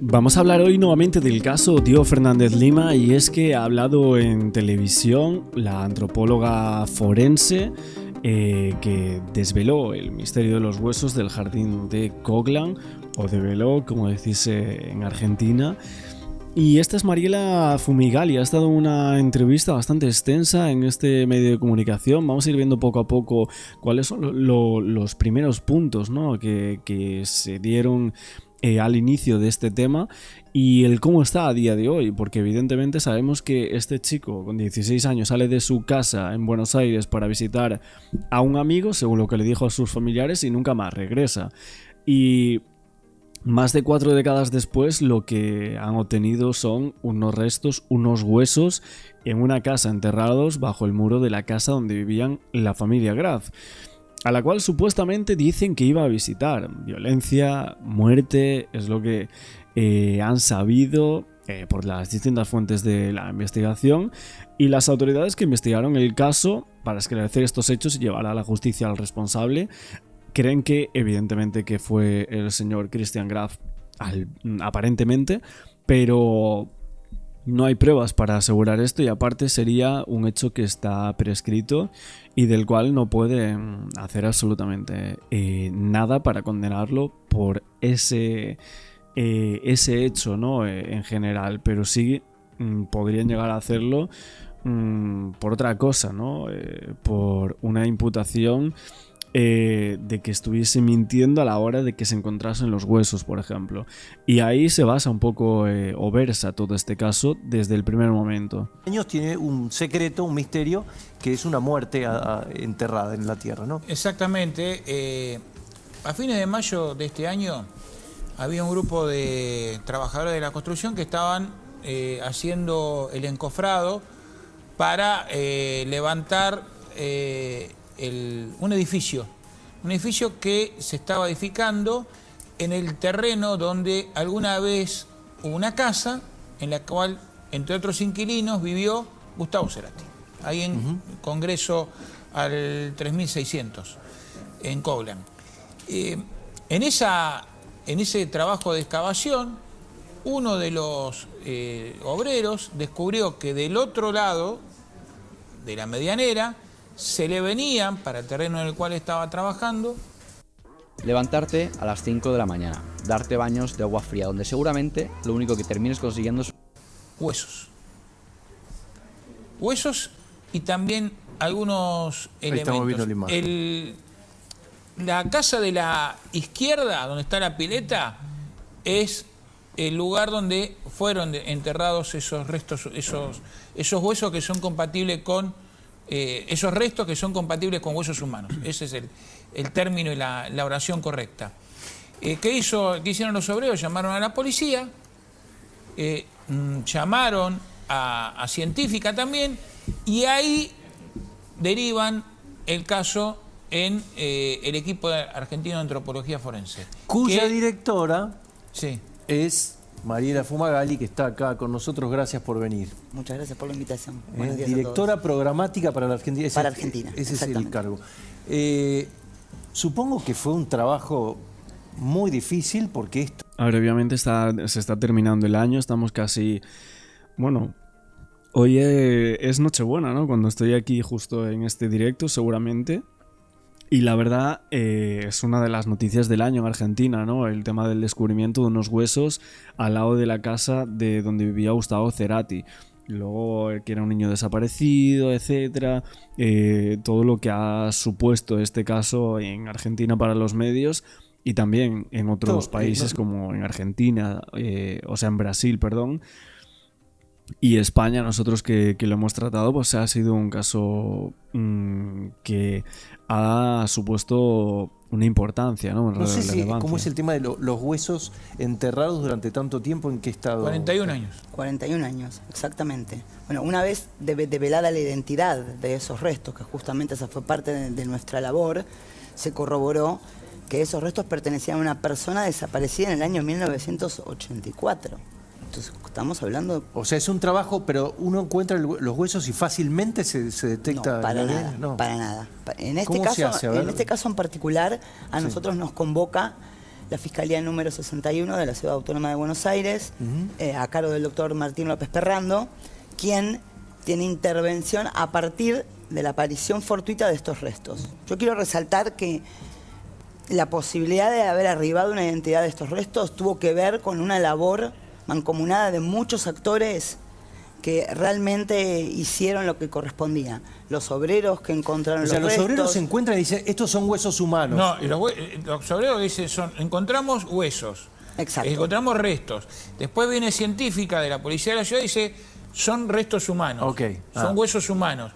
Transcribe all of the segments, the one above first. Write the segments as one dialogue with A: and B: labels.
A: Vamos a hablar hoy nuevamente del caso Tío Fernández Lima, y es que ha hablado en televisión la antropóloga forense que desveló el misterio de los huesos del jardín de Coglan, o develó, como decís en Argentina. Y esta es Mariela Fumigali. Ha estado una entrevista bastante extensa en este medio de comunicación. Vamos a ir viendo poco a poco cuáles son los primeros puntos, ¿no?, que se dieron al inicio de este tema y el cómo está a día de hoy, porque evidentemente sabemos que este chico con 16 años sale de su casa en Buenos Aires para visitar a un amigo, según lo que le dijo a sus familiares, y nunca más regresa. Y más de 4 décadas después, lo que han obtenido son unos restos, unos huesos en una casa, enterrados bajo el muro de la casa donde vivían la familia Graf, a la cual supuestamente dicen que iba a visitar. Violencia, muerte, es lo que han sabido por las distintas fuentes de la investigación, y las autoridades que investigaron el caso para esclarecer estos hechos y llevar a la justicia al responsable creen que evidentemente que fue el señor Christian Graf, aparentemente, pero no hay pruebas para asegurar esto, y aparte sería un hecho que está prescrito y del cual no pueden hacer absolutamente nada para condenarlo por ese hecho, ¿no?, en general, pero sí podrían llegar a hacerlo por otra cosa, ¿no?, por una imputación de que estuviese mintiendo a la hora de que se encontrasen los huesos, por ejemplo. Y ahí se basa un poco o versa todo este caso desde el primer momento.
B: Años tiene un secreto, un misterio, que es una muerte enterrada en la tierra, ¿no?
C: Exactamente. A fines de mayo de este año había un grupo de trabajadores de la construcción que estaban haciendo el encofrado para levantar un edificio que se estaba edificando en el terreno donde alguna vez hubo una casa en la cual, entre otros inquilinos, vivió Gustavo Cerati, ahí en Congreso al 3600, en Coglan. En ese trabajo de excavación, uno de los obreros descubrió que del otro lado de la medianera se le venían, para el terreno en el cual estaba trabajando,
D: levantarte a las 5 de la mañana, darte baños de agua fría, donde seguramente lo único que termines consiguiendo es
C: huesos. Huesos y también algunos elementos.
B: Estamos viendo la imagen.
C: La casa de la izquierda, donde está la pileta, es el lugar donde fueron enterrados esos restos, esos huesos que son compatibles con esos restos que son compatibles con huesos humanos. Ese es el término y la oración correcta. ¿Qué hicieron los obreros? Llamaron a la policía, llamaron a científica también, y ahí derivan el caso en el equipo argentino de antropología forense.
B: Cuya directora es Mariela Fumigali, que está acá con nosotros. Gracias por venir.
E: Muchas gracias por la invitación. Buenos días
B: Directora
E: a todos.
B: programática para la Argentina.
E: Para Argentina,
B: ese es el cargo. Supongo que fue un trabajo muy difícil, porque esto...
A: A ver, obviamente se está terminando el año, estamos casi... Bueno, hoy es Nochebuena, ¿no?, cuando estoy aquí justo en este directo, seguramente. Y la verdad, es una de las noticias del año en Argentina, ¿no?, el tema del descubrimiento de unos huesos al lado de la casa de donde vivía Gustavo Cerati. Luego, que era un niño desaparecido, etcétera. Todo lo que ha supuesto este caso en Argentina para los medios, y también en otros países como en Argentina, en Brasil, perdón. Y España, nosotros que lo hemos tratado, pues ha sido un caso que ha supuesto una importancia, ¿no?
B: No sé si, cómo es el tema de los huesos enterrados durante tanto tiempo, ¿en qué estado?
C: 41 años.
E: 41 años, exactamente. Bueno, una vez develada la identidad de esos restos, que justamente esa fue parte de nuestra labor, se corroboró que esos restos pertenecían a una persona desaparecida en el año 1984. Entonces, estamos hablando...
B: O sea, es un trabajo, pero uno encuentra los huesos y fácilmente se detecta...
E: No, para nada, para nada. En este
B: ¿Cómo
E: caso,
B: se hace?
E: en este caso en particular, a nosotros nos convoca la Fiscalía número 61 de la Ciudad Autónoma de Buenos Aires, a cargo del doctor Martín López Perrando, quien tiene intervención a partir de la aparición fortuita de estos restos. Yo quiero resaltar que la posibilidad de haber arribado una identidad de estos restos tuvo que ver con una labor mancomunada de muchos actores que realmente hicieron lo que correspondía. Los obreros que encontraron los restos...
B: los obreros se encuentran y dicen, estos son huesos humanos.
C: No, los obreros dicen, encontramos huesos.
E: Exacto.
C: Encontramos restos. Después viene científica de la policía de la ciudad y dice, son restos humanos.
B: Okay.
C: Son huesos humanos.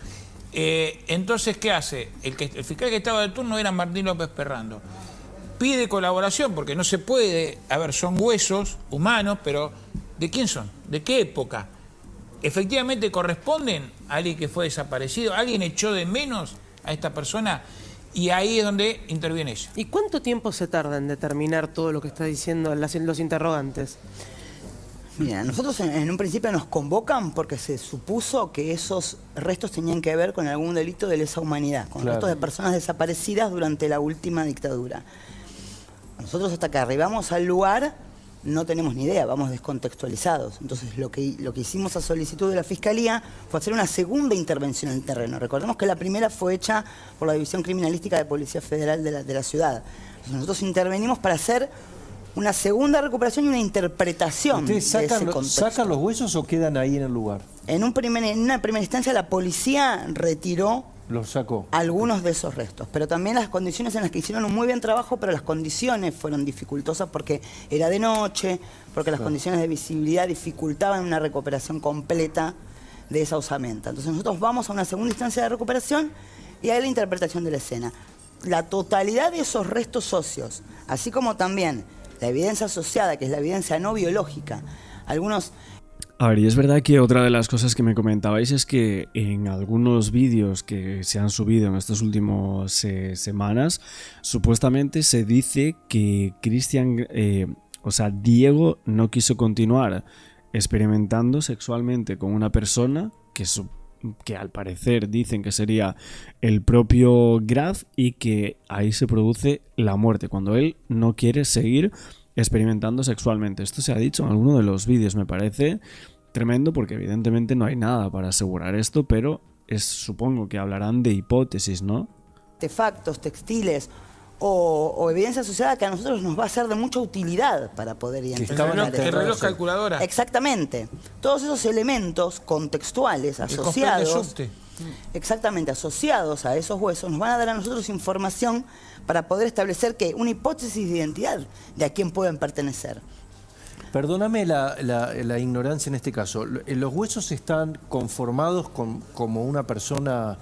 C: Entonces, ¿qué hace? El fiscal que estaba de turno era Martín López Perrando. Pide colaboración porque no se puede... A ver, son huesos humanos, pero ¿de quién son? ¿De qué época? ¿Efectivamente corresponden a alguien que fue desaparecido? ¿Alguien echó de menos a esta persona? Y ahí es donde interviene ella.
F: ¿Y cuánto tiempo se tarda en determinar todo lo que está diciendo los interrogantes?
E: Mira, nosotros en un principio nos convocan porque se supuso que esos restos tenían que ver con algún delito de lesa humanidad, con restos de personas desaparecidas durante la última dictadura. Nosotros hasta que arribamos al lugar no tenemos ni idea, vamos descontextualizados. Entonces lo que hicimos a solicitud de la Fiscalía fue hacer una segunda intervención en el terreno. Recordemos que la primera fue hecha por la División Criminalística de Policía Federal de la ciudad. Entonces, nosotros intervenimos para hacer una segunda recuperación y una interpretación de ese contexto.
B: ¿Sacan los huesos o quedan ahí en el lugar?
E: En una primera instancia la policía retiró
B: los sacó
E: algunos de esos restos, pero también las condiciones en las que hicieron un muy buen trabajo, pero las condiciones fueron dificultosas porque era de noche, porque las condiciones de visibilidad dificultaban una recuperación completa de esa osamenta. Entonces nosotros vamos a una segunda instancia de recuperación y hay la interpretación de la escena. La totalidad de esos restos óseos, así como también la evidencia asociada, que es la evidencia no biológica, algunos...
A: A ver, y es verdad que otra de las cosas que me comentabais es que en algunos vídeos que se han subido en estas últimas semanas, supuestamente se dice que Diego no quiso continuar experimentando sexualmente con una persona que al parecer dicen que sería el propio Graf y que ahí se produce la muerte, cuando él no quiere seguir experimentando sexualmente. Esto se ha dicho en alguno de los vídeos, me parece tremendo porque evidentemente no hay nada para asegurar esto, pero supongo que hablarán de hipótesis, ¿no?
E: Artefactos, textiles o evidencia asociada que a nosotros nos va a ser de mucha utilidad para poder identificar.
C: El reloj calculadora.
E: Exactamente. Todos esos elementos contextuales asociados... Exactamente, asociados a esos huesos, nos van a dar a nosotros información para poder establecer que una hipótesis de identidad de a quién pueden pertenecer.
B: Perdóname la ignorancia en este caso. ¿Los huesos están conformados como una persona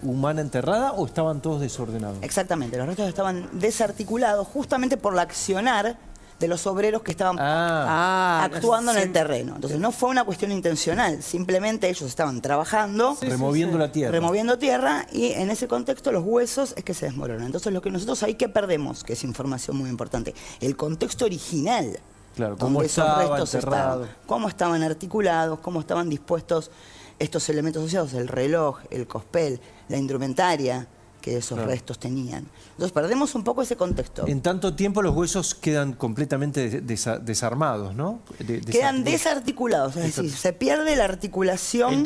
B: humana enterrada o estaban todos desordenados?
E: Exactamente, los restos estaban desarticulados justamente por la accionar de los obreros que estaban actuando en el terreno. Entonces no fue una cuestión intencional, simplemente ellos estaban trabajando,
B: removiendo la tierra.
E: Removiendo tierra, y en ese contexto los huesos es que se desmoronan. Entonces lo que nosotros ahí que perdemos, que es información muy importante, el contexto original.
B: Claro, cómo estaban enterrados,
E: cómo estaban articulados, cómo estaban dispuestos estos elementos asociados, el reloj, el cospel, la indumentaria que esos restos tenían. Entonces perdemos un poco ese contexto.
B: En tanto tiempo los huesos quedan completamente desarmados, ¿no?
E: Quedan desarticulados, es decir, se pierde la articulación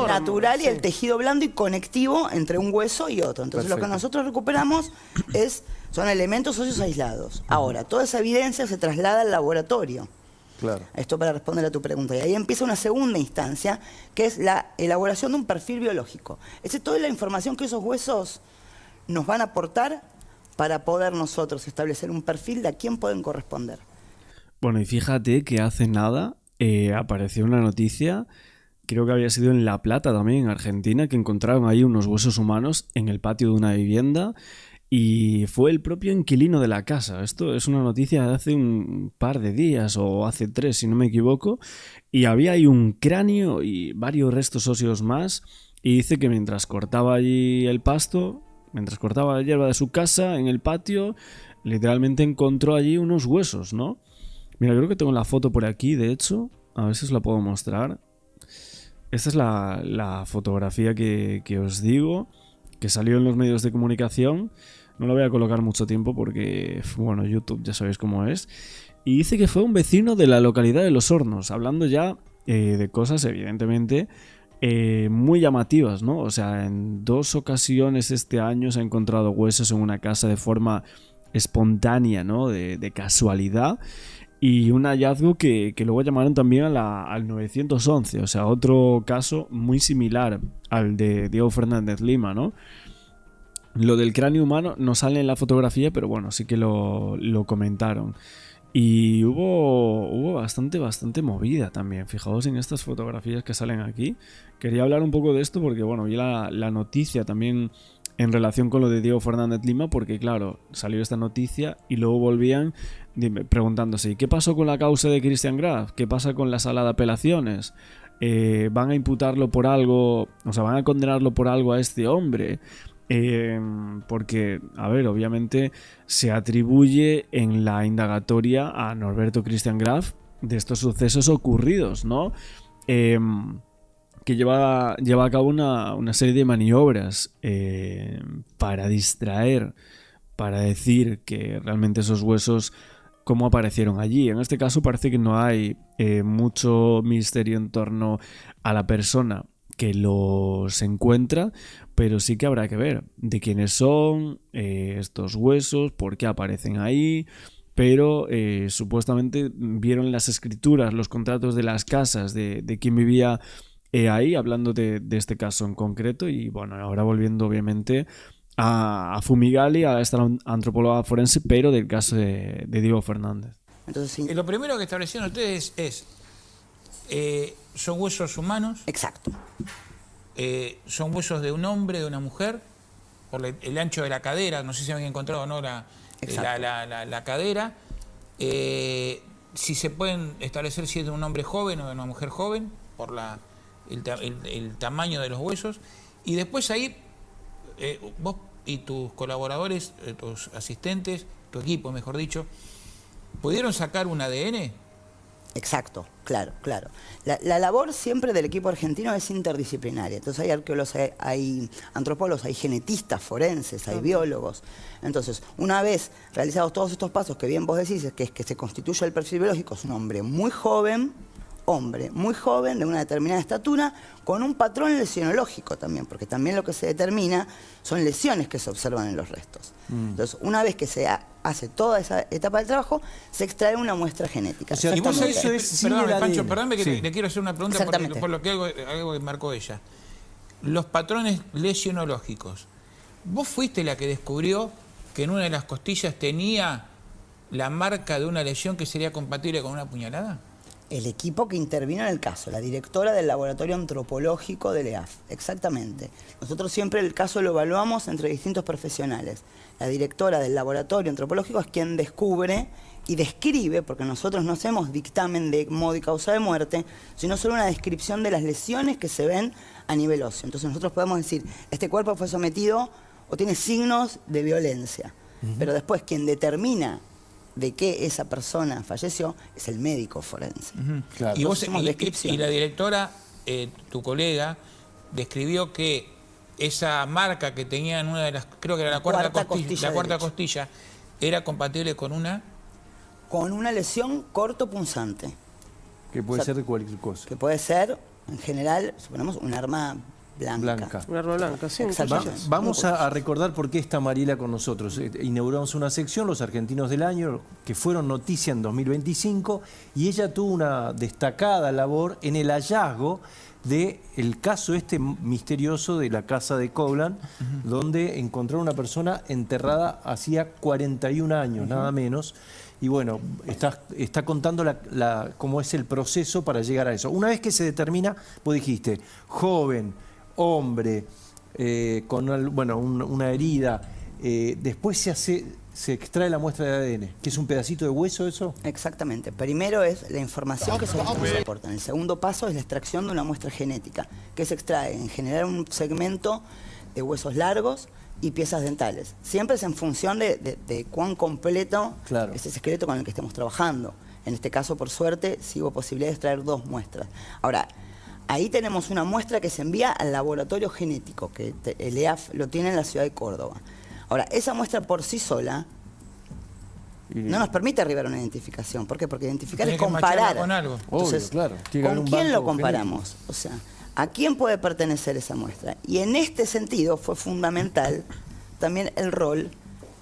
E: natural y el tejido blando y conectivo entre un hueso y otro. Entonces lo que nosotros recuperamos son elementos óseos aislados. Ahora, toda esa evidencia se traslada al laboratorio.
B: Claro.
E: Esto para responder a tu pregunta. Y ahí empieza una segunda instancia, que es la elaboración de un perfil biológico. Es toda la información que esos huesos nos van a aportar para poder nosotros establecer un perfil de a quién pueden corresponder.
A: Bueno, y fíjate que hace nada apareció una noticia, creo que había sido en La Plata también, en Argentina, que encontraron ahí unos huesos humanos en el patio de una vivienda. Y fue el propio inquilino de la casa. Esto es una noticia de hace un par de días o hace 3, si no me equivoco. Y había ahí un cráneo y varios restos óseos más. Y dice que mientras cortaba allí el pasto, mientras cortaba la hierba de su casa en el patio, literalmente encontró allí unos huesos, ¿no? Mira, creo que tengo la foto por aquí, de hecho. A ver si os la puedo mostrar. Esta es la fotografía que os digo, que salió en los medios de comunicación. No lo voy a colocar mucho tiempo porque, bueno, YouTube ya sabéis cómo es. Y dice que fue un vecino de la localidad de Los Hornos, hablando ya de cosas evidentemente muy llamativas, ¿no? O sea, en 2 ocasiones este año se han encontrado huesos en una casa de forma espontánea, ¿no? De casualidad. Y un hallazgo que luego llamaron también al 911, o sea, otro caso muy similar al de Diego Fernández Lima, ¿no? Lo del cráneo humano no sale en la fotografía, pero bueno, sí que lo comentaron. Y hubo bastante movida también. Fijaos en estas fotografías que salen aquí. Quería hablar un poco de esto porque, bueno, vi la noticia también en relación con lo de Diego Fernández Lima, porque claro, salió esta noticia y luego volvían preguntándose, ¿qué pasó con la causa de Christian Graf? ¿Qué pasa con la sala de apelaciones? ¿Van a imputarlo por algo? O sea, ¿van a condenarlo por algo a este hombre? Porque, a ver, obviamente se atribuye en la indagatoria a Norberto Christian Graf de estos sucesos ocurridos, ¿no? Que lleva a cabo una serie de maniobras para distraer, para decir que realmente esos huesos cómo aparecieron allí. En este caso parece que no hay mucho misterio en torno a la persona que los encuentra, pero sí que habrá que ver de quiénes son estos huesos, por qué aparecen ahí. Pero supuestamente vieron las escrituras, los contratos de las casas de quien vivía ahí, hablando de este caso en concreto. Y bueno, ahora volviendo obviamente a Fumigali, a esta antropóloga forense, pero del caso de Diego Fernández.
E: Entonces, sí.
C: Lo primero que establecieron ustedes es, son huesos humanos.
E: Exacto.
C: Son huesos de un hombre, de una mujer, por el ancho de la cadera, no sé si habían encontrado o no la cadera. Si se pueden establecer si es de un hombre joven o de una mujer joven, por el tamaño de los huesos. Y después ahí, vos y tus colaboradores, tus asistentes, tu equipo, mejor dicho, ¿pudieron sacar un ADN?
E: Exacto, claro. La labor siempre del equipo argentino es interdisciplinaria. Entonces hay arqueólogos, hay antropólogos, hay genetistas forenses, hay biólogos. Entonces, una vez realizados todos estos pasos que bien vos decís, que es que se constituye el perfil biológico, es un hombre, muy joven, de una determinada estatura, con un patrón lesionológico también, porque también lo que se determina son lesiones que se observan en los restos. Entonces, una vez que se hace toda esa etapa del trabajo, se extrae una muestra genética.
B: O sea,
C: Y vos sabés, perdóname, Pancho, perdóname que
B: sí.
C: le quiero hacer una pregunta por lo que algo que marcó ella. Los patrones lesionológicos. ¿Vos fuiste la que descubrió que en una de las costillas tenía la marca de una lesión que sería compatible con una puñalada?
E: El equipo que intervino en el caso, la directora del laboratorio antropológico del EAF, exactamente. Nosotros siempre el caso lo evaluamos entre distintos profesionales. La directora del laboratorio antropológico es quien descubre y describe, porque nosotros no hacemos dictamen de modo y causa de muerte, sino solo una descripción de las lesiones que se ven a nivel óseo. Entonces nosotros podemos decir, este cuerpo fue sometido o tiene signos de violencia. Pero después quien determina de qué esa persona falleció es el médico forense.
B: Claro.
C: Y, vos,
E: descripción.
C: y la directora, tu colega, describió que esa marca que tenía en una de las, creo que era la cuarta costilla, era compatible con una...
E: Con una lesión cortopunzante.
B: Que puede ser de cualquier cosa.
E: Que puede ser, en general, suponemos, un arma blanca.
F: Un arma blanca, sí.
B: Vamos a recordar por qué está Mariela con nosotros. Inauguramos una sección, Los Argentinos del Año, que fueron noticia en 2025, y ella tuvo una destacada labor en el hallazgo del caso este misterioso de la casa de Coblan, donde encontraron una persona enterrada hacía 41 años, nada menos. Y bueno, está contando cómo es el proceso para llegar a eso. Una vez que se determina, vos dijiste, joven, hombre, con una herida, después se extrae la muestra de ADN, que es un pedacito de hueso, ¿eso?
E: Exactamente. Primero es la información que se aporta. El segundo paso es la extracción de una muestra genética, que se extrae en general un segmento de huesos largos y piezas dentales. Siempre es en función de cuán completo es ese esqueleto con el que estemos trabajando. En este caso, por suerte, sí hubo posibilidad de extraer 2 muestras. Ahora, ahí tenemos una muestra que se envía al laboratorio genético, que el EAF lo tiene en la ciudad de Córdoba. Ahora, esa muestra por sí sola no nos permite arribar a una identificación. ¿Por qué? Porque identificar es
C: Tenés que macharla
E: comparar.
C: con algo.
E: Entonces,
B: Obvio, claro. Tiene que haber
E: ¿con
B: un
E: quién lo
B: banco
E: comparamos? O sea, ¿a quién puede pertenecer esa muestra? Y en este sentido fue fundamental también el rol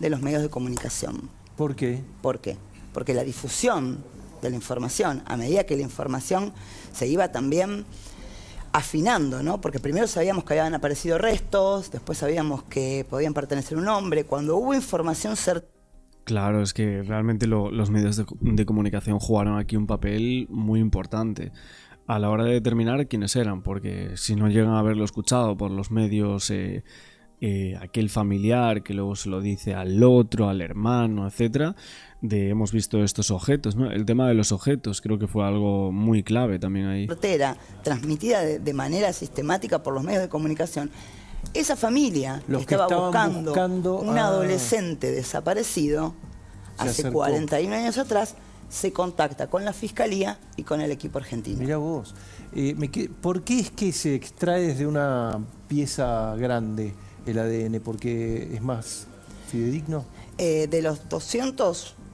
E: de los medios de comunicación.
B: ¿Por qué?
E: ¿Por qué? Porque la difusión de la información, a medida que la información se iba también afinando, ¿no? Porque primero sabíamos que habían aparecido restos, después sabíamos que podían pertenecer a un hombre. Cuando hubo información certera,
A: Claro, es que realmente los medios de comunicación jugaron aquí un papel muy importante a la hora de determinar quiénes eran, porque si no llegan a haberlo escuchado por los medios, aquel familiar que luego se lo dice al otro, al hermano, etcétera, hemos visto estos objetos, ¿no? El tema de los objetos creo que fue algo muy clave también ahí.
E: transmitida de manera sistemática por los medios de comunicación, esa familia
B: Los
E: que
B: que
E: estaba
B: estaban buscando
E: un
B: a-
E: adolescente desaparecido
B: Se
E: hace
B: acercó.
E: 41 años atrás, se contacta con la fiscalía y con el equipo argentino.
B: Mirá vos. ¿Por qué es que se extrae desde una pieza grande el ADN? ¿Porque es más fidedigno?
E: De los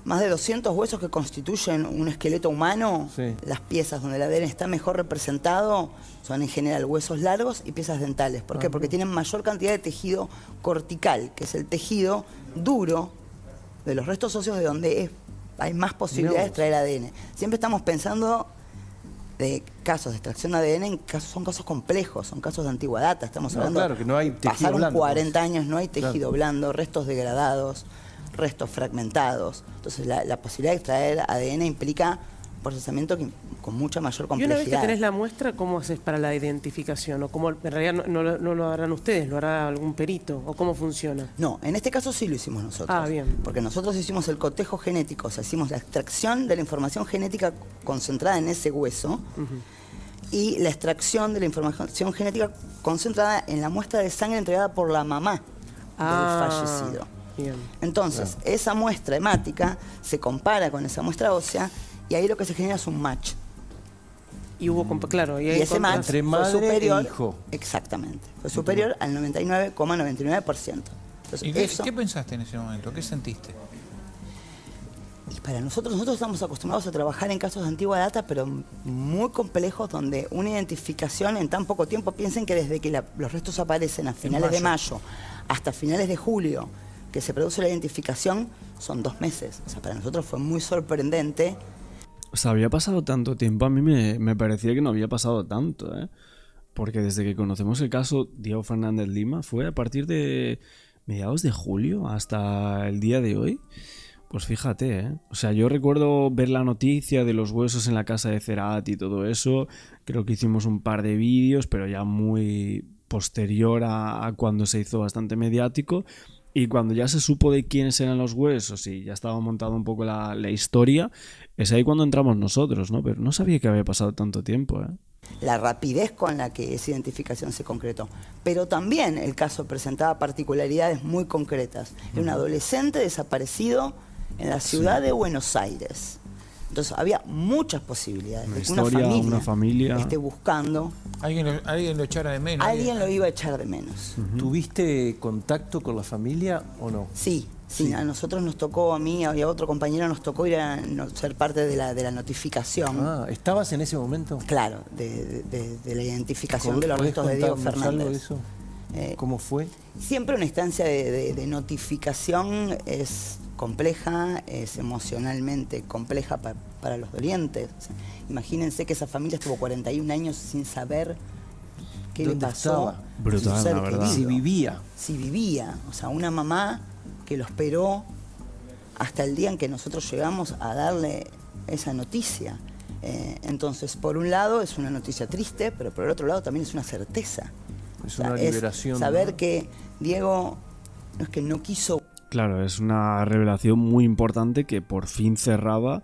E: más de 200 huesos que constituyen un esqueleto humano,
B: Sí.
E: las piezas donde el ADN está mejor representado son en general huesos largos y piezas dentales. ¿Por qué? Porque tienen mayor cantidad de tejido cortical, que es el tejido duro de los restos óseos de donde hay más posibilidades de
B: vos.
E: traer ADN. Siempre estamos pensando de casos de extracción de ADN, son casos complejos, son casos de antigua data. Estamos
B: No,
E: hablando,
B: claro, que no hay tejido
E: pasaron
B: blando,
E: 40 años, no hay
B: Claro.
E: tejido blando, restos degradados, restos fragmentados. Entonces la posibilidad de extraer ADN implica un procesamiento con mucha mayor
F: Y una
E: complejidad.
F: vez que tenés la muestra, ¿cómo haces para la identificación? ¿O cómo, en realidad no lo harán ustedes, lo hará algún perito? ¿O cómo funciona?
E: No, en este caso sí lo hicimos nosotros.
F: Ah, bien.
E: Porque nosotros hicimos el cotejo genético, o sea, hicimos la extracción de la información genética concentrada en ese hueso y la extracción de la información genética concentrada en la muestra de sangre entregada por la mamá del fallecido.
F: Bien.
E: Entonces, esa muestra hemática se compara con esa muestra ósea y ahí lo que se genera es un match.
F: Y hubo, claro, y
E: Y
F: ahí
E: ese match
B: Entre
E: fue
B: madre e
E: superior,
B: hijo.
E: exactamente, fue superior al 99,99%. Entonces,
C: ¿Y qué,
E: eso,
C: qué pensaste en ese momento? ¿Qué sentiste?
E: y para nosotros estamos acostumbrados a trabajar en casos de antigua data, pero muy complejos, donde una identificación en tan poco tiempo, piensen que desde que los restos aparecen a finales de mayo hasta finales de julio, que se produce la identificación, son 2 meses. O sea, para nosotros fue muy sorprendente.
A: O sea, había pasado tanto tiempo, a mí me parecía que no había pasado tanto, ¿eh? Porque desde que conocemos el caso Diego Fernández Lima fue a partir de mediados de julio hasta el día de hoy. Pues fíjate, ¿eh? O sea, yo recuerdo ver la noticia de los huesos en la casa de Cerati y todo eso. Creo que hicimos un par de vídeos, pero ya muy posterior a cuando se hizo bastante mediático. Y cuando ya se supo de quiénes eran los huesos y ya estaba montada un poco la historia, es ahí cuando entramos nosotros, ¿no? Pero no sabía que había pasado tanto tiempo, ¿eh?
E: La rapidez con la que esa identificación se concretó. Pero también el caso presentaba particularidades muy concretas. Era un adolescente desaparecido en la ciudad de Buenos Aires. Entonces había muchas posibilidades
A: Una
E: de que
A: historia, una familia.
E: esté buscando,
C: ¿Alguien lo echara de menos?
E: alguien lo iba a echar de menos.
B: ¿Tuviste contacto con la familia o no?
E: Sí, a nosotros nos tocó, a mí y a otro compañero nos tocó ir a ser parte de la notificación.
B: Ah, ¿estabas en ese momento?
E: Claro, de la identificación de los
B: ¿Podés
E: restos de Diego
B: contarnos algo de
E: Fernández.
B: eso? ¿Cómo fue?
E: Siempre una instancia de notificación es compleja, es emocionalmente compleja para los dolientes. O sea, imagínense que esa familia estuvo 41 años sin saber qué le
B: ¿Dónde
E: pasó
B: estaba?
E: a su
A: Brutal,
E: ser
A: la verdad.
E: querido.
B: Si vivía.
E: Si vivía. O sea, una mamá que lo esperó hasta el día en que nosotros llegamos a darle esa noticia. Entonces, por un lado es una noticia triste, pero por el otro lado también es una certeza.
B: Es
E: O sea,
B: una liberación.
E: saber
B: ¿no?
E: que Diego no es que no quiso.
A: Claro, es una revelación muy importante que por fin cerraba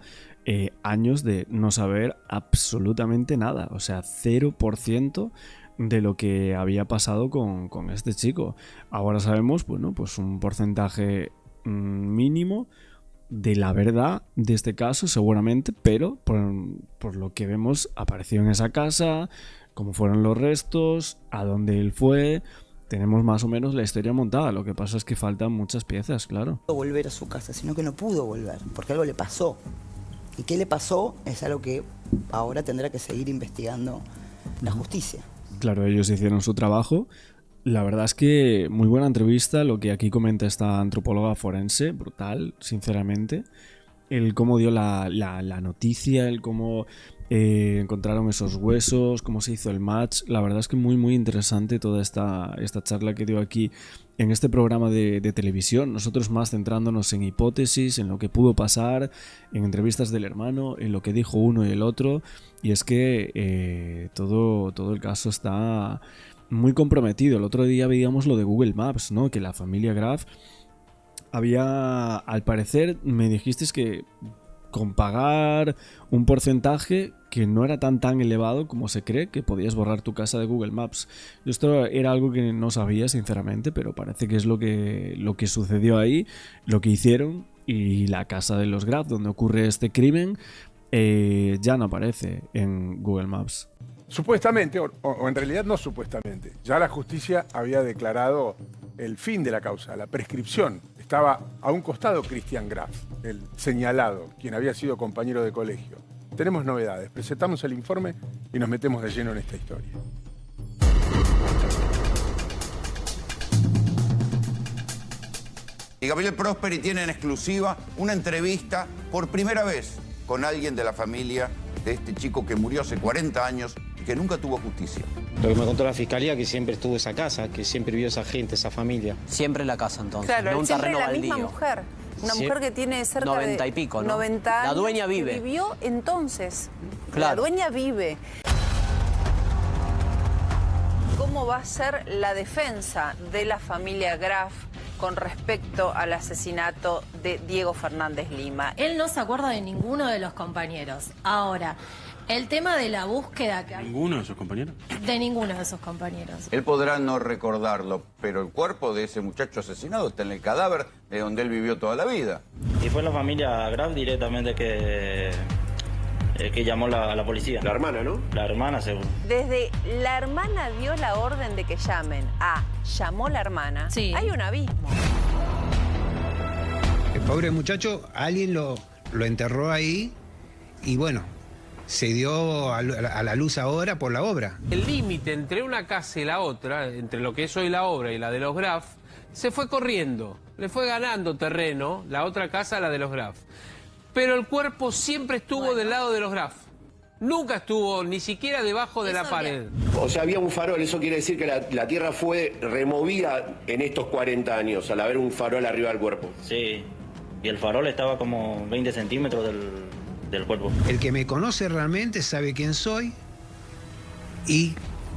A: años de no saber absolutamente nada. O sea, 0% de lo que había pasado con este chico. Ahora sabemos, bueno, pues un porcentaje mínimo de la verdad de este caso, seguramente, pero por lo que vemos, apareció en esa casa, cómo fueron los restos, a dónde él fue. tenemos más o menos la historia montada. Lo que pasa es que faltan muchas piezas, claro.
E: Volver a su casa, sino que no pudo volver, porque algo le pasó. ¿Y qué le pasó? Es algo que ahora tendrá que seguir investigando la justicia.
A: Claro, ellos hicieron su trabajo. La verdad es que muy buena entrevista lo que aquí comenta esta antropóloga forense, brutal, sinceramente. El cómo dio la noticia, el cómo encontraron esos huesos, cómo se hizo el match. La verdad es que muy interesante toda esta charla que dio aquí en este programa de televisión. Nosotros más centrándonos en hipótesis, en lo que pudo pasar, en entrevistas del hermano, en lo que dijo uno y el otro. Y es que todo el caso está muy comprometido. El otro día veíamos lo de Google Maps, ¿no? Que la familia Graf había, al parecer, me dijisteis que con pagar un porcentaje que no era tan elevado como se cree, que podías borrar tu casa de Google Maps. Esto era algo que no sabía, sinceramente, pero parece que es lo que sucedió ahí, lo que hicieron, y la casa de los Graf, donde ocurre este crimen, ya no aparece en Google Maps.
G: Supuestamente, o en realidad no supuestamente, ya la justicia había declarado el fin de la causa, la prescripción. Estaba a un costado Christian Graf, el señalado, quien había sido compañero de colegio. Tenemos novedades, presentamos el informe y nos metemos de lleno en esta historia.
H: Y Gabriel Prosperi tiene en exclusiva una entrevista por primera vez con alguien de la familia de este chico que murió hace 40 años y que nunca tuvo justicia.
I: Lo que me contó la fiscalía, que siempre estuvo esa casa, que siempre vio esa gente, esa familia.
J: Siempre en la casa, entonces.
K: Claro,
J: no un
K: siempre
J: terreno
K: la misma
J: baldío.
K: mujer. Una
J: Sí.
K: mujer que tiene cerca
J: 90
K: de
J: y pico, ¿no?
K: 90 años.
J: La dueña vive.
K: Que vivió entonces.
J: Claro.
K: La dueña vive. ¿Cómo va a ser la defensa de la familia Graf con respecto al asesinato de Diego Fernández Lima?
L: Él no se acuerda de ninguno de los compañeros. Ahora, el tema de la búsqueda...
M: ¿Ninguno de sus compañeros?
L: De ninguno de sus compañeros.
H: Él podrá no recordarlo, pero el cuerpo de ese muchacho asesinado está en el cadáver de donde él vivió toda la vida.
I: Y fue la familia Graf directamente que llamó a la policía.
M: La hermana, ¿no?
I: La hermana, seguro.
K: Desde la hermana dio la orden de que llamen a llamó la hermana,
L: Sí.
K: hay un abismo.
N: El pobre muchacho, alguien lo enterró ahí y bueno, se dio a la luz ahora por la obra.
O: El límite entre una casa y la otra, entre lo que es hoy la obra y la de los Graf, se fue corriendo, le fue ganando terreno la otra casa a la de los Graf. Pero el cuerpo siempre estuvo del lado de los Graf. Nunca estuvo ni siquiera debajo de la pared.
M: O sea, había un farol, eso quiere decir que la tierra fue removida en estos 40 años, al haber un farol arriba del cuerpo.
I: Sí, y el farol estaba como 20 centímetros del cuerpo.
N: El que me conoce realmente sabe quién soy y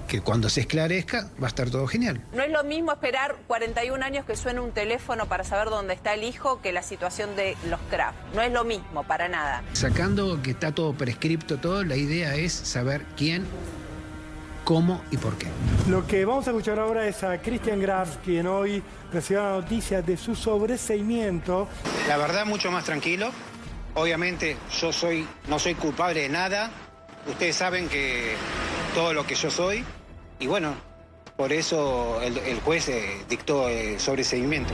N: que cuando se esclarezca va a estar todo genial.
K: No es lo mismo esperar 41 años que suene un teléfono para saber dónde está el hijo que la situación de los Graf. No es lo mismo, para nada.
N: Sacando que está todo prescripto, todo, la idea es saber quién, cómo y por qué.
P: Lo que vamos a escuchar ahora es a Christian Graf, quien hoy recibió la noticia de su sobreseimiento.
N: La verdad, mucho más tranquilo. Obviamente yo no soy culpable de nada. Ustedes saben que todo lo que yo soy. Y bueno, por eso el juez dictó sobreseimiento.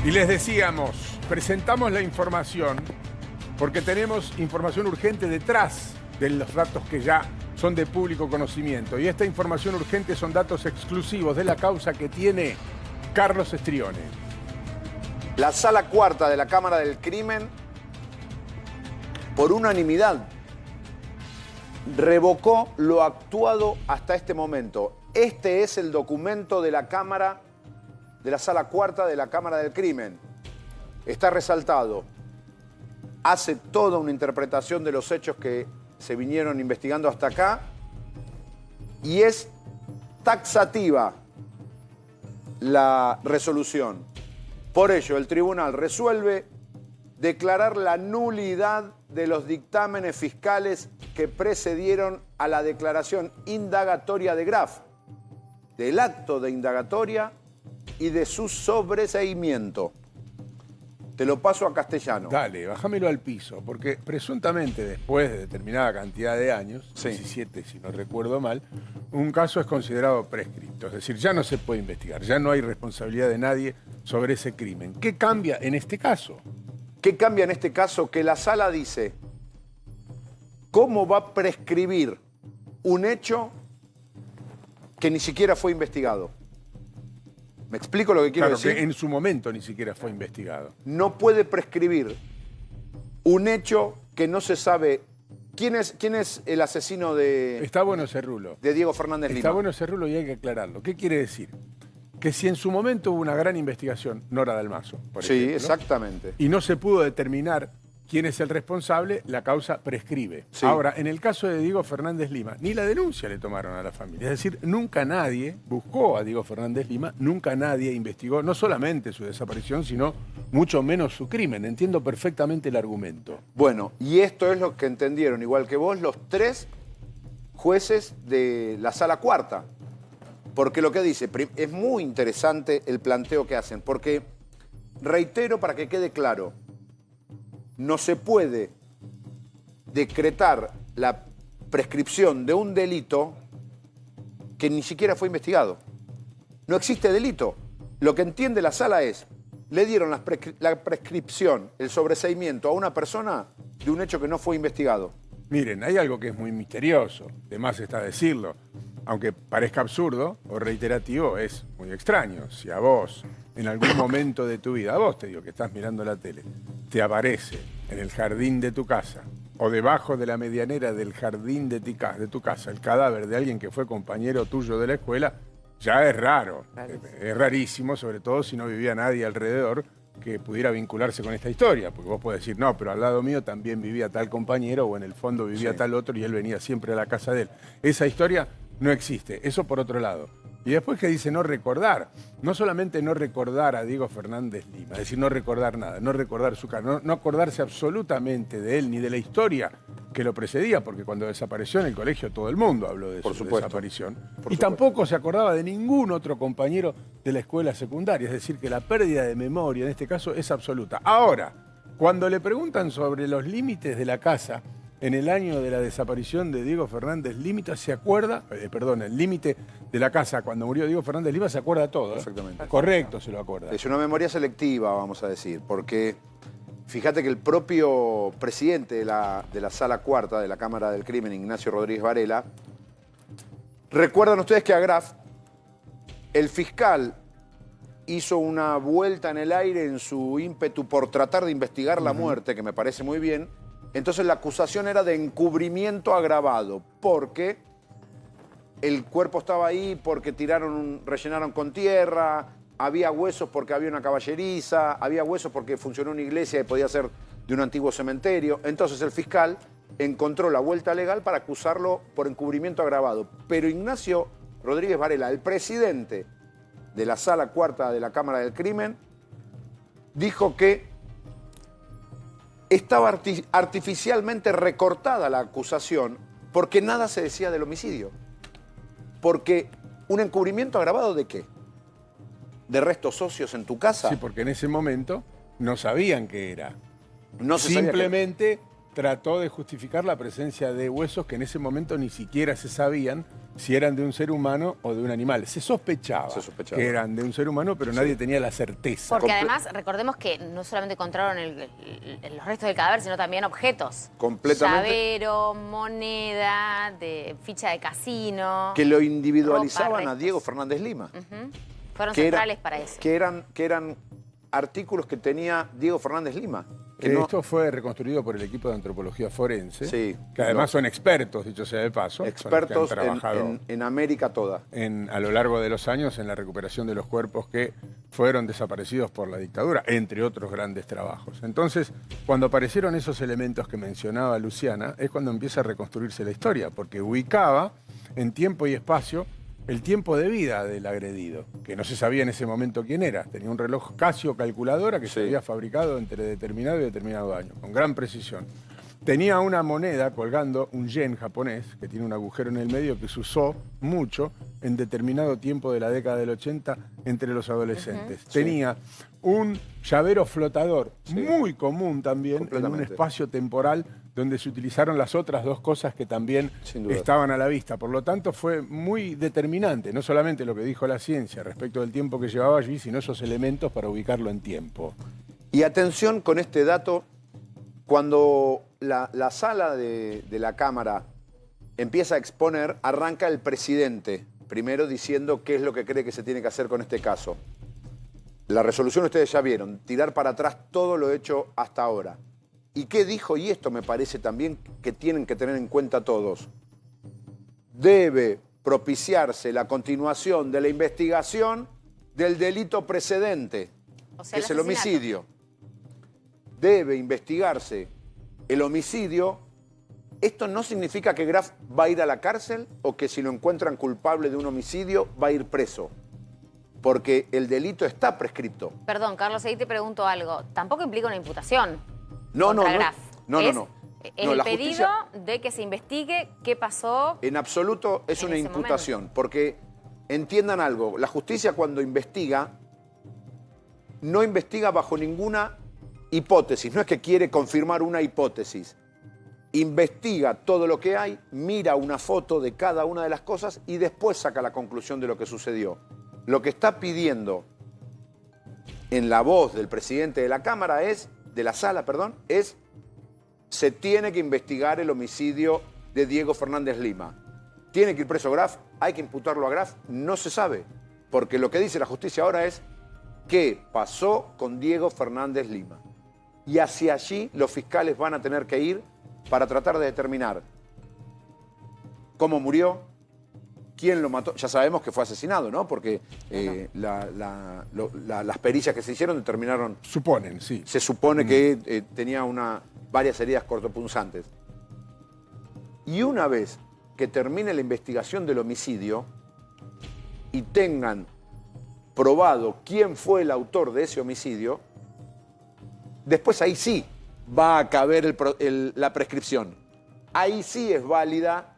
G: Y les decíamos, presentamos la información porque tenemos información urgente detrás de los datos que ya son de público conocimiento. Y esta información urgente son datos exclusivos de la causa que tiene Carlos Estrione.
Q: La Sala Cuarta de la Cámara del Crimen, por unanimidad, revocó lo actuado hasta este momento. Este es el documento de la Cámara, de la Sala Cuarta de la Cámara del Crimen. Está resaltado. Hace toda una interpretación de los hechos que se vinieron investigando hasta acá y es taxativa la resolución. Por ello, el tribunal resuelve declarar la nulidad de los dictámenes fiscales que precedieron a la declaración indagatoria de Graf, del acto de indagatoria y de su sobreseimiento. Te lo paso a castellano.
G: Dale, bájamelo al piso, porque presuntamente después de determinada cantidad de años, 17 si no recuerdo mal, un caso es considerado prescripto. Es decir, ya no se puede investigar, ya no hay responsabilidad de nadie sobre ese crimen. ¿Qué cambia en este caso?
Q: ¿Qué cambia en este caso? Que la sala dice, ¿cómo va a prescribir un hecho que ni siquiera fue investigado? ¿Me explico lo que quiero decir?
G: Que en su momento ni siquiera fue investigado.
Q: No puede prescribir un hecho que no se sabe. ¿Quién es el asesino de...
G: Está bueno ese rulo.
Q: De Diego Fernández Lima.
G: Está bueno ese rulo y hay que aclararlo. ¿Qué quiere decir? Que si en su momento hubo una gran investigación, Nora Dalmazo, por ejemplo,
Q: exactamente.
G: y no se pudo determinar quién es el responsable, la causa prescribe.
Q: Sí.
G: Ahora, en el caso de Diego Fernández Lima, ni la denuncia le tomaron a la familia. Es decir, nunca nadie buscó a Diego Fernández Lima, nunca nadie investigó no solamente su desaparición, sino mucho menos su crimen. Entiendo perfectamente el argumento.
Q: Bueno, y esto es lo que entendieron, igual que vos, los 3 jueces de la Sala Cuarta. Porque lo que dice, es muy interesante el planteo que hacen, porque, reitero para que quede claro, no se puede decretar la prescripción de un delito que ni siquiera fue investigado. No existe delito. Lo que entiende la sala es, le dieron la prescripción, el sobreseimiento a una persona de un hecho que no fue investigado.
G: Miren, hay algo que es muy misterioso, de más está decirlo. Aunque parezca absurdo o reiterativo, es muy extraño. Si a vos, en algún momento de tu vida, a vos te digo que estás mirando la tele, te aparece en el jardín de tu casa o debajo de la medianera del jardín de tu casa el cadáver de alguien que fue compañero tuyo de la escuela, ya es raro. Es rarísimo, sobre todo si no vivía nadie alrededor que pudiera vincularse con esta historia. Porque vos podés decir, no, pero al lado mío también vivía tal compañero o en el fondo vivía tal otro y él venía siempre a la casa de él. Esa historia no existe, eso por otro lado. Y después que dice no recordar, no solamente no recordar a Diego Fernández Lima, es decir, no recordar nada, no recordar su cara, no acordarse absolutamente de él ni de la historia que lo precedía, porque cuando desapareció en el colegio todo el mundo habló de su desaparición. Y tampoco se acordaba de ningún otro compañero de la escuela secundaria, es decir, que la pérdida de memoria en este caso es absoluta. Ahora, cuando le preguntan sobre los límites de la casa, en el año de la desaparición de Diego Fernández Lima, se acuerda, el límite de la casa cuando murió Diego Fernández Lima se acuerda todo.
Q: Perfectamente.
G: Correcto, se lo acuerda.
Q: Es una memoria selectiva, vamos a decir, porque fíjate que el propio presidente de la Sala Cuarta de la Cámara del Crimen, Ignacio Rodríguez Varela, recuerdan ustedes que a Graf, el fiscal hizo una vuelta en el aire en su ímpetu por tratar de investigar la muerte, que me parece muy bien. Entonces la acusación era de encubrimiento agravado, porque el cuerpo estaba ahí, porque rellenaron con tierra, había huesos porque había una caballeriza, había huesos porque funcionó una iglesia y podía ser de un antiguo cementerio. Entonces el fiscal encontró la vuelta legal para acusarlo por encubrimiento agravado. Pero Ignacio Rodríguez Varela, el presidente de la Sala Cuarta de la Cámara del Crimen, dijo que estaba artificialmente recortada la acusación porque nada se decía del homicidio. Porque un encubrimiento agravado ¿de qué? ¿De restos óseos en tu casa?
G: Sí, porque en ese momento no sabían qué era.
Q: No se sabía
G: Simplemente trató de justificar la presencia de huesos que en ese momento ni siquiera se sabían si eran de un ser humano o de un animal. Se sospechaba que eran de un ser humano, pero nadie tenía la certeza.
J: Porque además, recordemos que no solamente encontraron los restos del cadáver, sino también objetos.
Q: Completamente.
J: Llavero, moneda, ficha de casino.
Q: Que lo individualizaban
J: ropa,
Q: a Diego Fernández Lima.
J: Fueron centrales para eso.
Q: Que eran artículos que tenía Diego Fernández Lima.
G: Esto fue reconstruido por el equipo de antropología forense, que además son expertos, dicho sea de paso.
Q: Expertos
G: son los que han trabajado
Q: en América toda.
G: A lo largo de los años en la recuperación de los cuerpos que fueron desaparecidos por la dictadura, entre otros grandes trabajos. Entonces, cuando aparecieron esos elementos que mencionaba Luciana, es cuando empieza a reconstruirse la historia, porque ubicaba en tiempo y espacio el tiempo de vida del agredido, que no se sabía en ese momento quién era. Tenía un reloj Casio calculadora que se había fabricado entre determinado y determinado año, con gran precisión. Tenía una moneda colgando, un yen japonés, que tiene un agujero en el medio que se usó mucho en determinado tiempo de la década del 80 entre los adolescentes. Tenía un llavero flotador, muy común también en un
Q: Completamente.
G: espacio temporal donde se utilizaron las otras dos cosas que también estaban a la vista. Por lo tanto, fue muy determinante, no solamente lo que dijo la ciencia respecto del tiempo que llevaba allí, sino esos elementos para ubicarlo en tiempo.
Q: Y atención con este dato, cuando la sala de la Cámara empieza a exponer, arranca el presidente, primero diciendo qué es lo que cree que se tiene que hacer con este caso. La resolución ustedes ya vieron, tirar para atrás todo lo hecho hasta ahora. ¿Y qué dijo? Y esto me parece también que tienen que tener en cuenta todos. Debe propiciarse la continuación de la investigación del delito precedente,
J: O sea,
Q: que es el
J: asesinato.
Q: homicidio. Debe investigarse el homicidio. Esto no significa que Graf va a ir a la cárcel o que si lo encuentran culpable de un homicidio va a ir preso. Porque el delito está prescripto.
J: Perdón, Carlos, ahí te pregunto algo. Tampoco implica una imputación
Q: No,
J: contra
Q: no,
J: Graf.
Q: no.
J: Es el
Q: la
J: pedido
Q: justicia-
J: de que se investigue qué pasó.
Q: En absoluto es
J: en
Q: una
J: ese
Q: imputación, porque entiendan algo, la justicia cuando investiga, no investiga bajo ninguna hipótesis, no es que quiere confirmar una hipótesis, investiga todo lo que hay, mira una foto de cada una de las cosas y después saca la conclusión de lo que sucedió. Lo que está pidiendo en la voz del presidente de la Cámara de la Sala, es se tiene que investigar el homicidio de Diego Fernández Lima. ¿Tiene que ir preso Graf? ¿Hay que imputarlo a Graf? No se sabe, porque lo que dice la justicia ahora es qué pasó con Diego Fernández Lima. Y hacia allí los fiscales van a tener que ir para tratar de determinar cómo murió, quién lo mató. Ya sabemos que fue asesinado, ¿no? Porque las pericias que se hicieron determinaron...
G: Suponen, sí.
Q: Se supone que tenía varias heridas cortopunzantes. Y una vez que termine la investigación del homicidio y tengan probado quién fue el autor de ese homicidio, después ahí sí va a caber la prescripción. Ahí sí es válida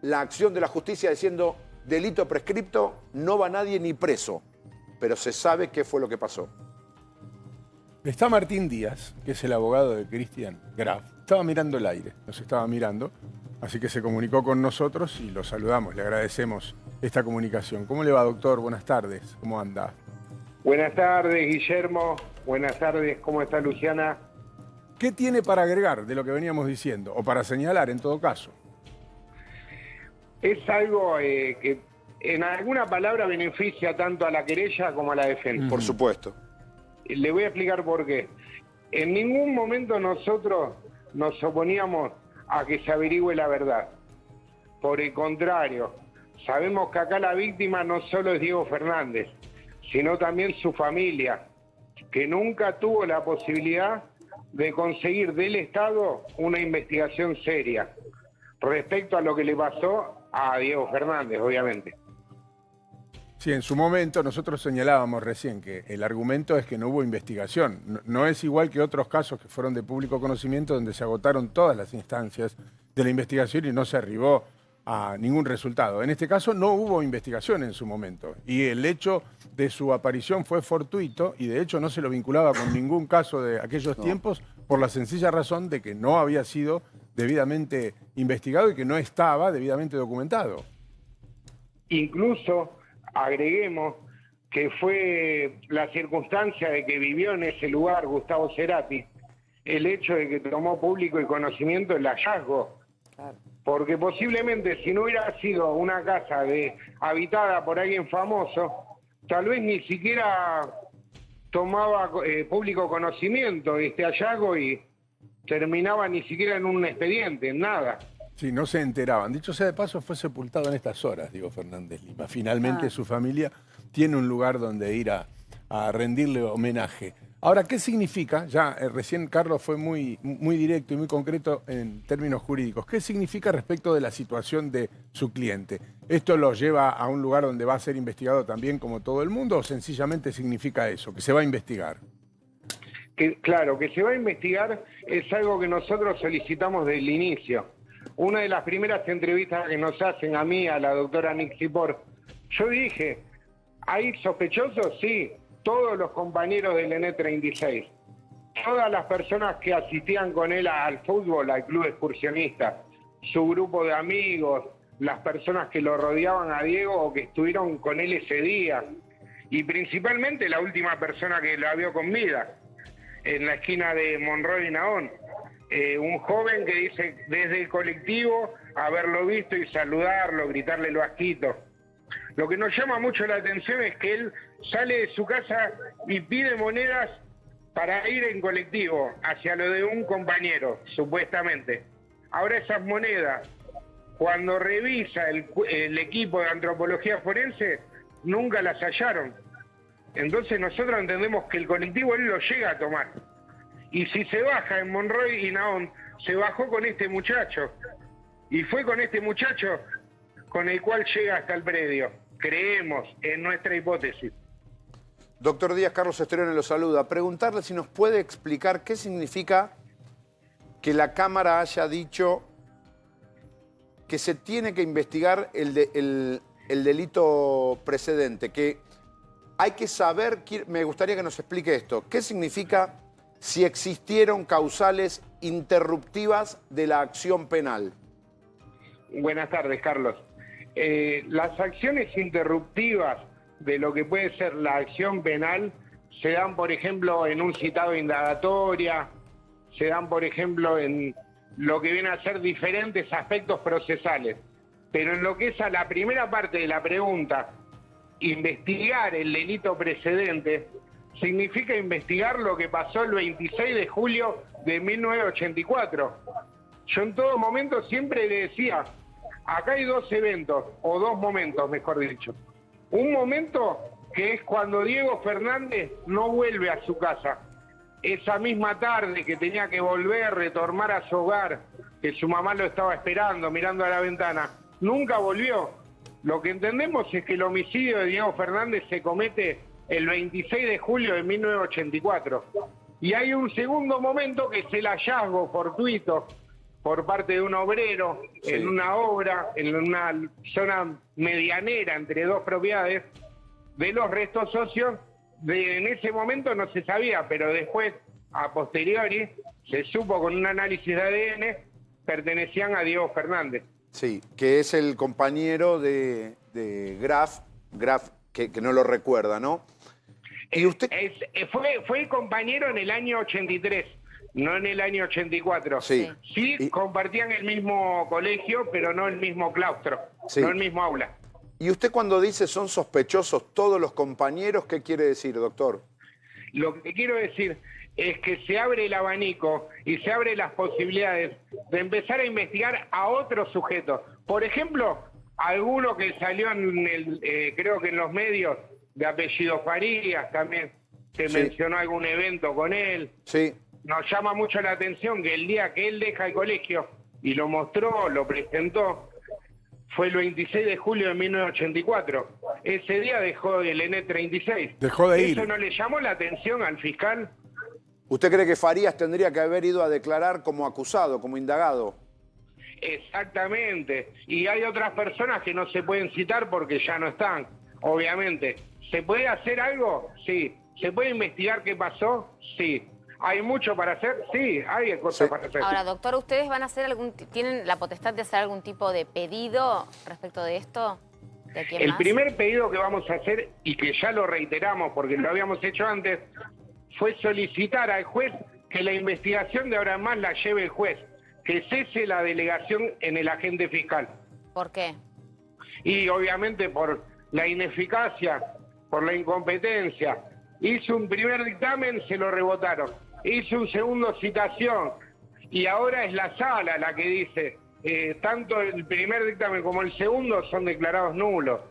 Q: la acción de la justicia diciendo delito prescripto, no va nadie ni preso, pero se sabe qué fue lo que pasó.
G: Está Martín Díaz, que es el abogado de Christian Graf. Estaba mirando el aire, nos estaba mirando, así que se comunicó con nosotros y lo saludamos, le agradecemos esta comunicación. ¿Cómo le va, doctor? Buenas tardes, ¿cómo anda?
R: Buenas tardes, Guillermo. Buenas tardes, ¿cómo está Luciana?
G: ¿Qué tiene para agregar de lo que veníamos diciendo? O para señalar, en todo caso.
R: Es algo que en alguna palabra beneficia tanto a la querella como a la defensa.
Q: Por supuesto.
R: Le voy a explicar por qué. En ningún momento nosotros nos oponíamos a que se averigüe la verdad. Por el contrario, sabemos que acá la víctima no solo es Diego Fernández, sino también su familia, que nunca tuvo la posibilidad de conseguir del Estado una investigación seria respecto a lo que le pasó a Diego Fernández, obviamente.
G: Sí, en su momento nosotros señalábamos recién que el argumento es que no hubo investigación. No es igual que otros casos que fueron de público conocimiento donde se agotaron todas las instancias de la investigación y no se arribó a ningún resultado. En este caso no hubo investigación en su momento y el hecho de su aparición fue fortuito y de hecho no se lo vinculaba con ningún caso de aquellos tiempos por la sencilla razón de que no había sido debidamente investigado y que no estaba debidamente documentado.
R: Incluso agreguemos que fue la circunstancia de que vivió en ese lugar Gustavo Cerati, el hecho de que tomó público y conocimiento el hallazgo. Porque posiblemente si no hubiera sido una casa habitada por alguien famoso, tal vez ni siquiera tomaba público conocimiento de este hallazgo y terminaba ni siquiera en un expediente, en nada.
G: Sí, no se enteraban. Dicho sea de paso, fue sepultado en estas horas, Diego Fernández Lima. Finalmente su familia tiene un lugar donde ir a rendirle homenaje. Ahora, ¿qué significa? Ya recién Carlos fue muy directo y muy concreto en términos jurídicos. ¿Qué significa respecto de la situación de su cliente? ¿Esto lo lleva a un lugar donde va a ser investigado también como todo el mundo o sencillamente significa eso, que se va a investigar?
R: Claro, que se va a investigar es algo que nosotros solicitamos desde el inicio. Una de las primeras entrevistas que nos hacen a mí, a la doctora Nixipor, yo dije, ¿hay sospechosos? Sí, todos los compañeros del N36, todas las personas que asistían con él al fútbol, al club excursionista, su grupo de amigos, las personas que lo rodeaban a Diego o que estuvieron con él ese día, y principalmente la última persona que la vio con vida, en la esquina de Monroy y Nahón. Un joven que dice desde el colectivo haberlo visto y saludarlo, gritarle lo asquito. Lo que nos llama mucho la atención es que él sale de su casa y pide monedas para ir en colectivo hacia lo de un compañero, supuestamente. Ahora esas monedas, cuando revisa el equipo de antropología forense, nunca las hallaron. Entonces nosotros entendemos que el colectivo él lo llega a tomar. Y si se baja en Monroy y Nahón, se bajó con este muchacho. Y fue con este muchacho con el cual llega hasta el predio. Creemos en nuestra hipótesis.
Q: Doctor Díaz, Carlos Esterione lo saluda. Preguntarle si nos puede explicar qué significa que la Cámara haya dicho que se tiene que investigar el delito precedente, que hay que saber, me gustaría que nos explique esto, ¿qué significa si existieron causales interruptivas de la acción penal?
R: Buenas tardes, Carlos. Las acciones interruptivas de lo que puede ser la acción penal se dan, por ejemplo, en un citado de indagatoria, se dan, por ejemplo, en lo que viene a ser diferentes aspectos procesales. Pero en lo que es a la primera parte de la pregunta, investigar el delito precedente, significa investigar lo que pasó el 26 de julio de 1984. Yo en todo momento siempre le decía, acá hay dos eventos, o dos momentos, mejor dicho. Un momento que es cuando Diego Fernández no vuelve a su casa. Esa misma tarde que tenía que volver, retornar a su hogar, que su mamá lo estaba esperando, mirando a la ventana, nunca volvió. Lo que entendemos es que el homicidio de Diego Fernández se comete el 26 de julio de 1984. Y hay un segundo momento que es el hallazgo fortuito por parte de un obrero en una obra, en una zona medianera entre dos propiedades, de los restos óseos. En ese momento no se sabía, pero después, a posteriori, se supo con un análisis de ADN, pertenecían a Diego Fernández.
Q: Sí, que es el compañero de Graf, que no lo recuerda, ¿no? Y usted...
R: fue compañero en el año 83, no en el año 84.
Q: Sí.
R: Sí, compartían el mismo colegio, pero no el mismo claustro,
Q: Sí.
R: no el mismo aula.
Q: Y usted cuando dice son sospechosos todos los compañeros, ¿qué quiere decir, doctor?
R: Lo que quiero decir es que se abre el abanico y se abren las posibilidades de empezar a investigar a otros sujetos. Por ejemplo, alguno que salió en creo que en los medios, de apellido Farías, también se mencionó algún evento con él.
Q: Sí.
R: Nos llama mucho la atención que el día que él deja el colegio y lo mostró, lo presentó, fue el 26 de julio de 1984. Ese día dejó el N36.
G: Dejó de ir.
R: ¿Eso no le llamó la atención al fiscal?
Q: ¿Usted cree que Farías tendría que haber ido a declarar como acusado, como indagado?
R: Exactamente. Y hay otras personas que no se pueden citar porque ya no están, obviamente. ¿Se puede hacer algo? Sí. ¿Se puede investigar qué pasó? Sí. ¿Hay mucho para hacer? Sí, hay cosas para hacer.
J: Ahora, doctor, ¿ustedes van a hacer tienen la potestad de hacer algún tipo de pedido respecto de esto? ¿De quién
R: El
J: más?
R: primer pedido que vamos a hacer, y que ya lo reiteramos porque lo habíamos hecho antes, fue solicitar al juez que la investigación de ahora en más la lleve el juez, que cese la delegación en el agente fiscal.
J: ¿Por qué?
R: Y obviamente por la ineficacia, por la incompetencia. Hizo un primer dictamen, se lo rebotaron. Hizo un segundo citación y ahora es la sala la que dice tanto el primer dictamen como el segundo son declarados nulos.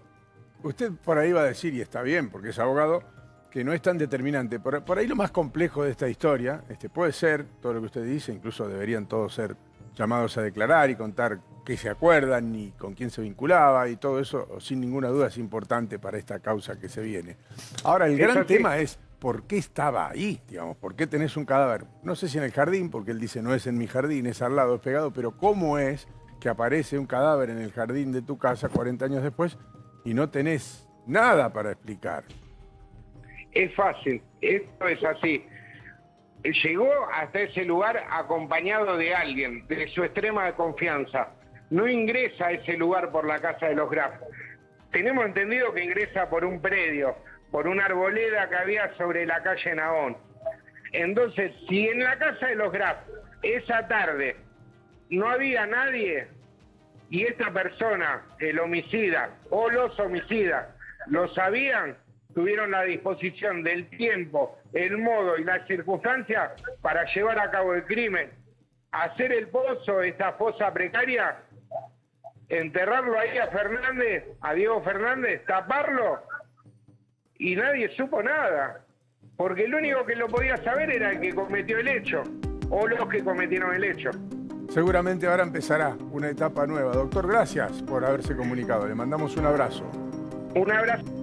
G: Usted por ahí va a decir, y está bien porque es abogado, que no es tan determinante. Por ahí lo más complejo de esta historia puede ser, todo lo que usted dice, incluso deberían todos ser llamados a declarar y contar qué se acuerdan y con quién se vinculaba y todo eso, sin ninguna duda, es importante para esta causa que se viene. Ahora, el gran tema es por qué estaba ahí, digamos, por qué tenés un cadáver. No sé si en el jardín, porque él dice no es en mi jardín, es al lado, es pegado, pero ¿cómo es que aparece un cadáver en el jardín de tu casa 40 años después y no tenés nada para explicar?
R: Es fácil, esto es así. Llegó hasta ese lugar acompañado de alguien, de su extrema confianza. No ingresa a ese lugar por la casa de los Graf. Tenemos entendido que ingresa por un predio, por una arboleda que había sobre la calle Nahón. Entonces, si en la casa de los Graf esa tarde no había nadie y esta persona, el homicida o los homicidas, lo sabían, tuvieron la disposición del tiempo, el modo y las circunstancias para llevar a cabo el crimen, hacer el pozo, esta fosa precaria, enterrarlo ahí a Fernández, a Diego Fernández, taparlo, y nadie supo nada, porque el único que lo podía saber era el que cometió el hecho, o los que cometieron el hecho.
G: Seguramente ahora empezará una etapa nueva. Doctor, gracias por haberse comunicado. Le mandamos un abrazo.
R: Un abrazo.